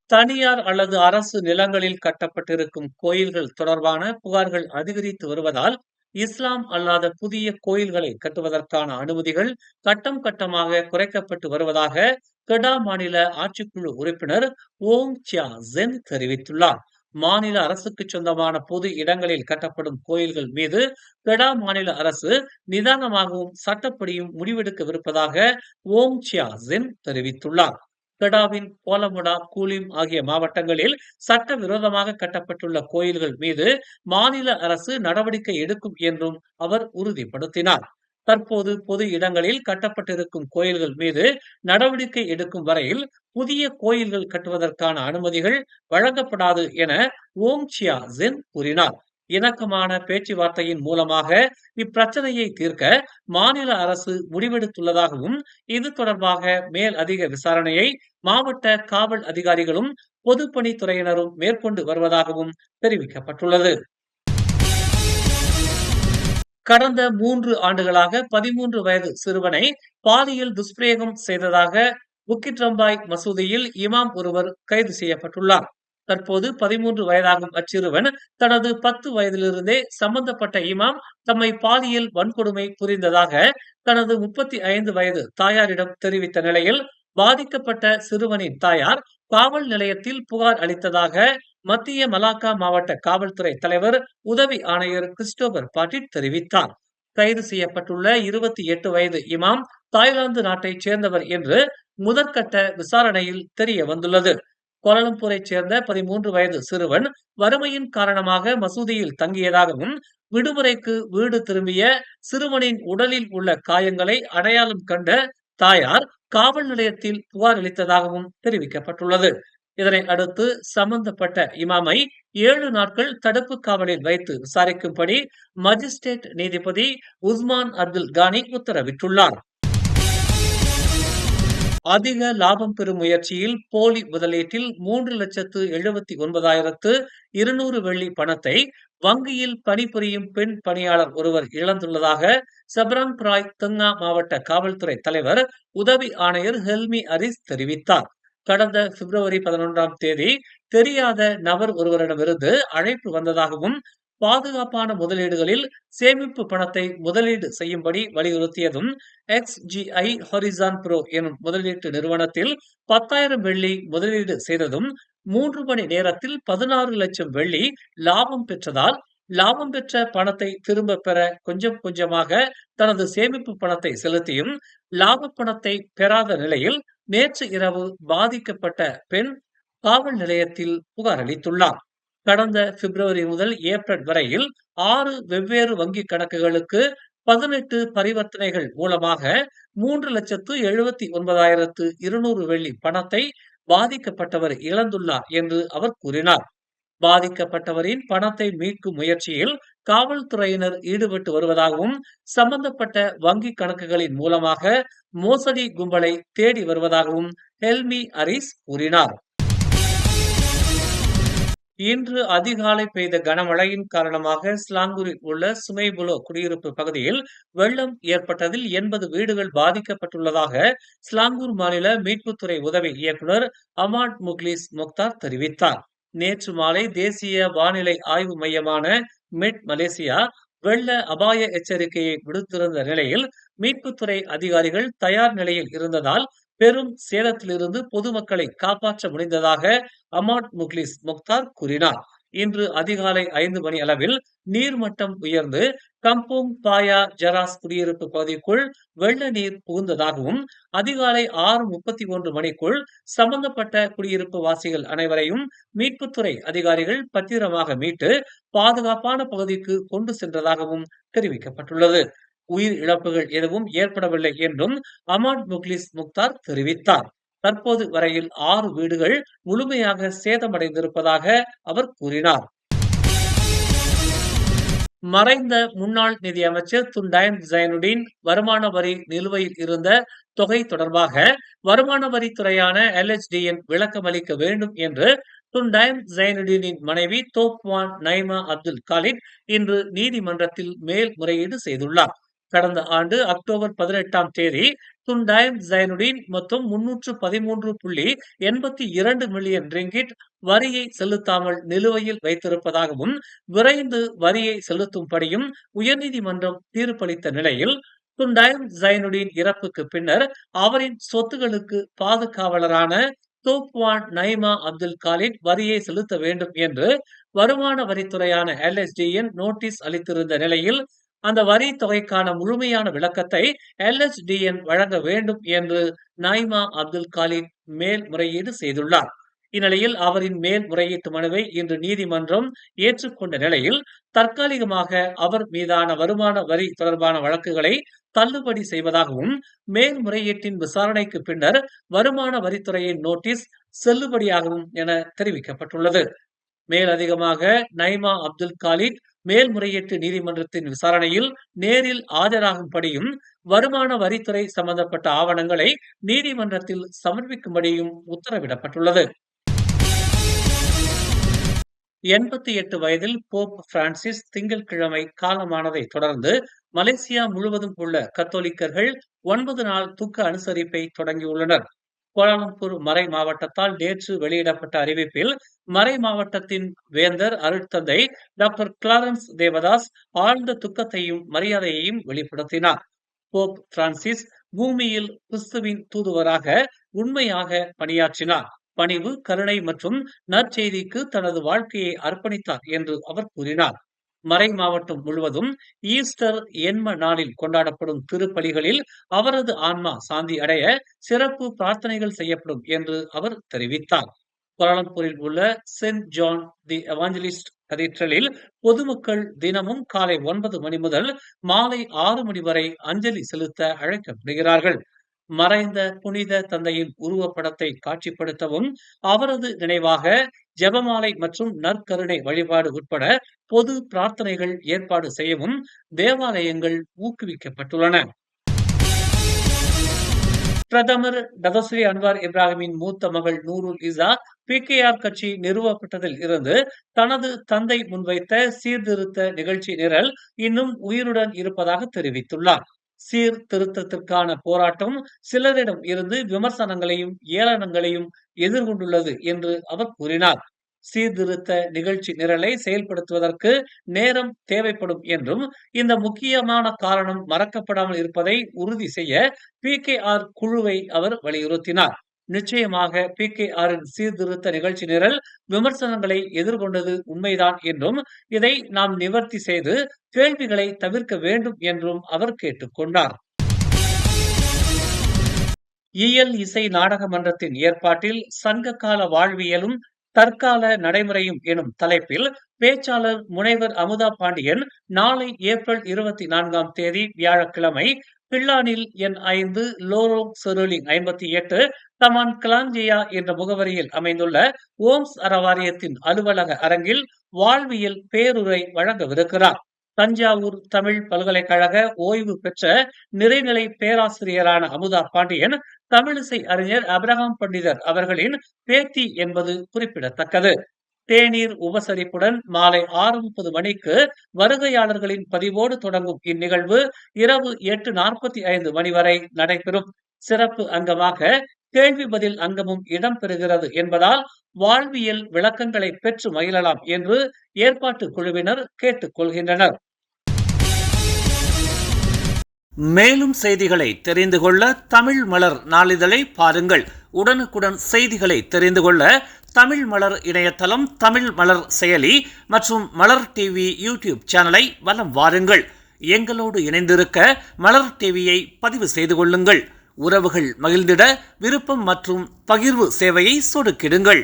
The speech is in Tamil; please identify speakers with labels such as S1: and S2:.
S1: தனியார் அல்லது அரசு நிலங்களில் கட்டப்பட்டிருக்கும் கோயில்கள் தொடர்பான புகார்கள் அதிகரித்து வருவதால், இஸ்லாம் அல்லாத புதிய கோயில்களை கட்டுவதற்கான அனுமதிகள் கட்டம் கட்டமாக குறைக்கப்பட்டு வருவதாக கெடா மாநில ஆட்சிக்குழு உறுப்பினர் ஓங் சியா ஜென் தெரிவித்துள்ளார். மாநில அரசுக்கு சொந்தமான பொது இடங்களில் கட்டப்படும் கோயில்கள் மீது கெடா மாநில அரசு நிதானமாகவும் சட்டப்படியும் முடிவெடுக்கவிருப்பதாக ஓங் சியா ஜென் தெரிவித்துள்ளார். கெடாவின் போலமுடா, கூலிம் ஆகிய மாவட்டங்களில் சட்டவிரோதமாக கட்டப்பட்டுள்ள கோயில்கள் மீது மாநில அரசு நடவடிக்கை எடுக்கும் என்றும் அவர் உறுதிப்படுத்தினார். தற்போது பொது இடங்களில் கட்டப்பட்டிருக்கும் கோயில்கள் மீது நடவடிக்கை எடுக்கும் வரையில் புதிய கோயில்கள் கட்டுவதற்கான அனுமதிகள் வழங்கப்படாது என ஓங் சியா ஜென் கூறினார். இணக்கமான பேச்சுவார்த்தையின் மூலமாக இப்பிரச்சனையை தீர்க்க மாநில அரசு முடிவெடுத்துள்ளதாகவும், இது தொடர்பாக மேல் அதிக விசாரணையை மாவட்ட காவல் அதிகாரிகளும் பொதுப்பணித்துறையினரும் மேற்கொண்டு வருவதாகவும் தெரிவிக்கப்பட்டுள்ளது. கடந்த 3 ஆண்டுகளாக 13 வயது சிறுவனை பாலியல் துஷ்பிரயோகம் செய்ததாக புக்கிட் ரம்பாய் மசூதியில் இமாம் ஒருவர் கைது செய்யப்பட்டுள்ளார். தற்போது 13 வயதாகும் அச்சிறுவன் தனது 10 வயதிலிருந்தே சம்பந்தப்பட்ட இமாம் தம்மை பாலியல் வன்கொடுமை புரிந்ததாக தனது 35 வயது தாயாரிடம் தெரிவித்த நிலையில், பாதிக்கப்பட்ட சிறுவனின் தாயார் காவல் நிலையத்தில் புகார் அளித்ததாக மத்திய மலாக்கா மாவட்ட காவல்துறை தலைவர் உதவி ஆணையர் கிறிஸ்டோபர் பாட்டிட் தெரிவித்தார். கைது செய்யப்பட்டுள்ள 28 வயது இமாம் தாய்லாந்து நாட்டைச் சேர்ந்தவர் என்று முதற்கட்ட விசாரணையில் தெரிய வந்துள்ளது. கோலாலம்பூரைச் சேர்ந்த 13 வயது சிறுவன் வறுமையின் காரணமாக மசூதியில் தங்கியதாகவும், விடுமுறைக்கு வீடு திரும்பிய சிறுவனின் உடலில் உள்ள காயங்களை அடையாளம் கண்ட தாயார் காவல் நிலையத்தில் புகார் அளித்ததாகவும் தெரிவிக்கப்பட்டுள்ளது. இதனை அடுத்து சம்பந்தப்பட்ட இமாமை 7 நாட்கள் தடுப்பு காவலில் வைத்து விசாரிக்கும்படி மஜிஸ்ட்ரேட் நீதிபதி உஸ்மான் அப்துல் கானி உத்தரவிட்டுள்ளார். அதிக லாபம் பெறும் முயற்சியில் போலி முதலீட்டில் 3,79,200 வெள்ளி பணத்தை வங்கியில் பணிபுரியும் பெண் பணியாளர் ஒருவர் இழந்துள்ளதாக சப்ராங் பிராய் தெங்கா மாவட்ட காவல்துறை தலைவர் உதவி ஆணையர் ஹெல்மி அரிஸ் தெரிவித்தார். கடந்த பிப்ரவரி 11ஆம் தேதி தெரியாத நபர் ஒருவரிடமிருந்து அழைப்பு வந்ததாகவும், பாதுகாப்பான முதலீடுகளில் சேமிப்பு பணத்தை முதலீடு செய்யும்படி வலியுறுத்தியதும், XGI ஹொரிசான் ப்ரோ எனும் முதலீட்டு நிறுவனத்தில் 10,000 வெள்ளி முதலீடு செய்ததும் 3 மணி நேரத்தில் 16 லட்சம் வெள்ளி லாபம் பெற்றதால், லாபம் பெற்ற பணத்தை திரும்ப பெற கொஞ்சம் கொஞ்சமாக தனது சேமிப்பு பணத்தை செலுத்தியும் லாப பணத்தை பெறாத நிலையில் நேற்று இரவு பாதிக்கப்பட்ட பெண் காவல் நிலையத்தில் புகார் அளித்துள்ளார். கடந்த பிப்ரவரி முதல் ஏப்ரல் வரையில் 6 வெவ்வேறு வங்கி கணக்குகளுக்கு 18 பரிவர்த்தனைகள் மூலமாக 3,79,200 வெள்ளி பணத்தை பாதிக்கப்பட்டவர் இழந்துள்ளார் என்று அவர் கூறினார். பாதிக்கப்பட்டவரின் பணத்தை மீட்கும் முயற்சியில் காவல்துறையினர் ஈடுபட்டு வருவதாகவும், சம்பந்தப்பட்ட வங்கி கணக்குகளின் மூலமாக மோசடி கும்பலை தேடி வருவதாகவும் ஹெல்மி அரிஸ் கூறினார். இன்று அதிகாலை பெய்த கனமழையின் காரணமாக ஸ்லாங்கூரில் உள்ள சுமைபுலோ குடியிருப்பு பகுதியில் வெள்ளம் ஏற்பட்டதில் 80 வீடுகள் பாதிக்கப்பட்டுள்ளதாக ஸ்லாங்கூர் மாநில மீட்புத்துறை உதவி இயக்குநர் அமாட் முக்லிஸ் முக்தார் தெரிவித்தார். நேற்று மாலை தேசிய வானிலை ஆய்வு மையமான மெட் மலேசியா வெள்ள அபாய எச்சரிக்கையை விடுத்திருந்த நிலையில் மீட்புத்துறை அதிகாரிகள் தயார் நிலையில் இருந்ததால் பெரும் சேதத்திலிருந்து பொதுமக்களை காப்பாற்ற முடிந்ததாக அமாட் முக்லிஸ் முக்தார் கூறினார். இன்று அதிகாலை 5 மணி அளவில் நீர்மட்டம் உயர்ந்து கம்போங் பாயா ஜராஸ் குடியிருப்பு பகுதிக்குள் வெள்ள நீர் புகுந்ததாகவும், அதிகாலை 6:31 மணிக்குள் சம்பந்தப்பட்ட குடியிருப்பு வாசிகள் அனைவரையும் மீட்புத்துறை அதிகாரிகள் பத்திரமாக மீட்டு பாதுகாப்பான பகுதிக்கு கொண்டு சென்றதாகவும் தெரிவிக்கப்பட்டுள்ளது. உயிர் இழப்புகள் எதுவும் ஏற்படவில்லை என்றும் அமாட் முக்லிஸ் முக்தார் தெரிவித்தார். தற்போது வரையில் 6 வீடுகள் முழுமையாக சேதமடைந்திருப்பதாக அவர் கூறினார். மறைந்த முன்னாள் நிதியமைச்சர் துன் டயன் ஜைனுடீன் வருமான வரி நிலுவையில் இருந்த தொகை தொடர்பாக வருமான வரித்துறையான LHDN விளக்கமளிக்க வேண்டும் என்று துன் டயன் ஜைனுடீனின் மனைவி தோப்வான் நைமா அப்துல் காலிட் இன்று நீதிமன்றத்தில் மேல்முறையீடு செய்துள்ளார். கடந்த ஆண்டு அக்டோபர் 18ஆம் தேதி துண்டாயம் ஜைனுடீன் மொத்தம் 313.82 மில்லியன் ரிங்கிட் வரியை செலுத்தாமல் நிலுவையில் வைத்திருப்பதாகவும் விரைந்து வரியை செலுத்தும்படியும் உயர்நீதிமன்றம் தீர்ப்பளித்த நிலையில் துண்டாயம் ஜைனுடீன் இறப்புக்கு பின்னர் அவரின் சொத்துகளுக்கு பாதுகாவலரான தோப்வான் நைமா அப்துல் காலிட் வரியை செலுத்த வேண்டும் என்று வருமான வரித்துறையான LSDN நோட்டீஸ் அளித்திருந்த நிலையில் அந்த வரி தொகைக்கான முழுமையான விளக்கத்தை LSDN வழங்க வேண்டும் என்று நைமா அப்துல் காலிட் மேல்முறையீடு செய்துள்ளார். இந்நிலையில் அவரின் மேல்முறையீட்டு மனுவை இன்று நீதிமன்றம் ஏற்றுக்கொண்ட நிலையில் தற்காலிகமாக அவர் மீதான வருமான வரி தொடர்பான வழக்குகளை தள்ளுபடி செய்வதாகவும் மேல்முறையீட்டின் விசாரணைக்கு பின்னர் வருமான வரித்துறையின் நோட்டீஸ் செல்லுபடியாகும் என தெரிவிக்கப்பட்டுள்ளது. மேலதிகமாக நைமா அப்துல் காலிட் மேல்முறையீட்டு நீதிமன்றத்தின் விசாரணையில் நேரில் ஆஜராகும்படியும் வருமான வரித்துறை சம்பந்தப்பட்ட ஆவணங்களை நீதிமன்றத்தில் சமர்ப்பிக்கும்படியும் உத்தரவிடப்பட்டுள்ளது. 88 வயதில் போப் பிரான்சிஸ் திங்கட்கிழமை காலமானதை தொடர்ந்து மலேசியா முழுவதும் உள்ள கத்தோலிக்கர்கள் 9 நாள் துக்க அனுசரிப்பை தொடங்கியுள்ளனர். கோலாலம்பூர் மறை மாவட்டத்தால் நேற்று வெளியிடப்பட்ட அறிவிப்பில் மறை மாவட்டத்தின் வேந்தர் அருட்தந்தை டாக்டர் கிளாரன்ஸ் தேவதாஸ் ஆழ்ந்த துக்கத்தையும் மரியாதையையும் வெளிப்படுத்தினார். போப் பிரான்சிஸ் பூமியில் கிறிஸ்துவின் தூதுவராக உண்மையாக பணியாற்றினார். பணிவு, கருணை மற்றும் நற்செய்திக்கு தனது வாழ்க்கையை அர்ப்பணித்தார் என்று அவர் கூறினார். மறை மாவட்டம் முழுவதும் ஈஸ்டர் என்ம நாளில் கொண்டாடப்படும் திருப்பலிகளில் அவரது ஆன்மா சாந்தி அடைய சிறப்பு பிரார்த்தனைகள் செய்யப்படும் என்று அவர் தெரிவித்தார். கோலாலம்பூரில் உள்ள சென்ட் ஜான் தி எவாஞ்சலிஸ்ட் கதீட்ரலில் பொதுமக்கள் தினமும் காலை 9 மணி முதல் மாலை 6 மணி வரை அஞ்சலி செலுத்த அழைக்கப்படுகிறார்கள். மறைந்த புனித தந்தையின் உருவப்படத்தை காட்சிப்படுத்தவும் அவரது நினைவாக ஜெபமாலை மற்றும் நற்கருணை வழிபாடு உட்பட பொது பிரார்த்தனைகள் ஏற்பாடு செய்யவும் தேவாலயங்கள் ஊக்குவிக்கப்பட்டுள்ளன. பிரதமர் டதஸ்ரீ அன்வார் இப்ராஹிமின் மூத்த மகள் நூருல் இசா PKR கட்சி நிறுவப்பட்டதில் இருந்து தனது தந்தை முன்வைத்த சீர்திருத்த நிகழ்ச்சி நிரல் இன்னும் உயிருடன் இருப்பதாக தெரிவித்துள்ளார். சீர்திருத்தத்திற்கான போராட்டம் சிலரிடம் இருந்து விமர்சனங்களையும் ஏளனங்களையும் எதிர்கொண்டுள்ளது என்று அவர் கூறினார். சீர்திருத்த நிகழ்ச்சி நிரலை செயல்படுத்துவதற்கு நேரம் தேவைப்படும் என்றும் இந்த முக்கியமான காரணம் மறக்கப்படாமல் இருப்பதை உறுதி செய்ய PKR குழுவை அவர் வலியுறுத்தினார். நிச்சயமாக PKRின் சீர்திருத்த நிகழ்ச்சி நிரல் விமர்சனங்களை எதிர்கொண்டது உண்மைதான் என்றும் இதை நாம் நிவர்த்தி செய்து கேள்விகளை தவிர்க்க வேண்டும் என்றும் அவர் கேட்டுக்கொண்டார். இயல் இசை நாடக மன்றத்தின் ஏற்பாட்டில் சங்ககால வாழ்வியலும் தற்கால நடைமுறையும் எனும் தலைப்பில் பேச்சாளர் முனைவர் அமுதா பாண்டியன் நாளை ஏப்ரல் 24ஆம் தேதி வியாழக்கிழமை பிள்ளானில் எண் 5 லோரோங் செருலிங் 58 தமான் கிளாஞ்சியா என்ற முகவரியில் அமைந்துள்ள ஓம்ஸ் அறவாரியத்தின் அலுவலக அரங்கில் வாழ்வியல் பேருரை வழங்கவிருக்கிறார். தஞ்சாவூர் தமிழ் பல்கலைக்கழக ஓய்வு பெற்ற நிறைநிலை பேராசிரியரான அமுதா பாண்டியன் தமிழிசை அறிஞர் அப்ரஹாம் பண்டிதர் அவர்களின் பேத்தி என்பது குறிப்பிடத்தக்கது. தேநீர் உபசரிப்புடன் மாலை 6:30 மணிக்கு வருகையாளர்களின் பதிவோடு தொடங்கும் இந்நிகழ்வு இரவு 8:45 மணி வரை நடைபெறும். சிறப்பு அங்கமாக கேள்வி பதில் அங்கமும் இடம்பெறுகிறது என்பதால் வாழ்வியல் விளக்கங்களை பெற்று மகிழலாம் என்று ஏற்பாட்டு குழுவினர் கேட்டுக் கொள்கின்றனர். மேலும் செய்திகளை தெரிந்து கொள்ள தமிழ் மலர் நாளிதழை பாருங்கள். உடனுக்குடன் செய்திகளை தெரிந்து கொள்ள தமிழ் மலர் இணையதளம், தமிழ் மலர் செயலி மற்றும் மலர் டிவி யூடியூப் சேனலை வலம் வாருங்கள். எங்களோடு இணைந்திருக்க மலர் டிவியை பதிவு செய்து கொள்ளுங்கள். உறவுகள் மகிழ்ந்திட விருப்பம் மற்றும் பகிர்வு சேவையை சொடுக்கிடுங்கள்.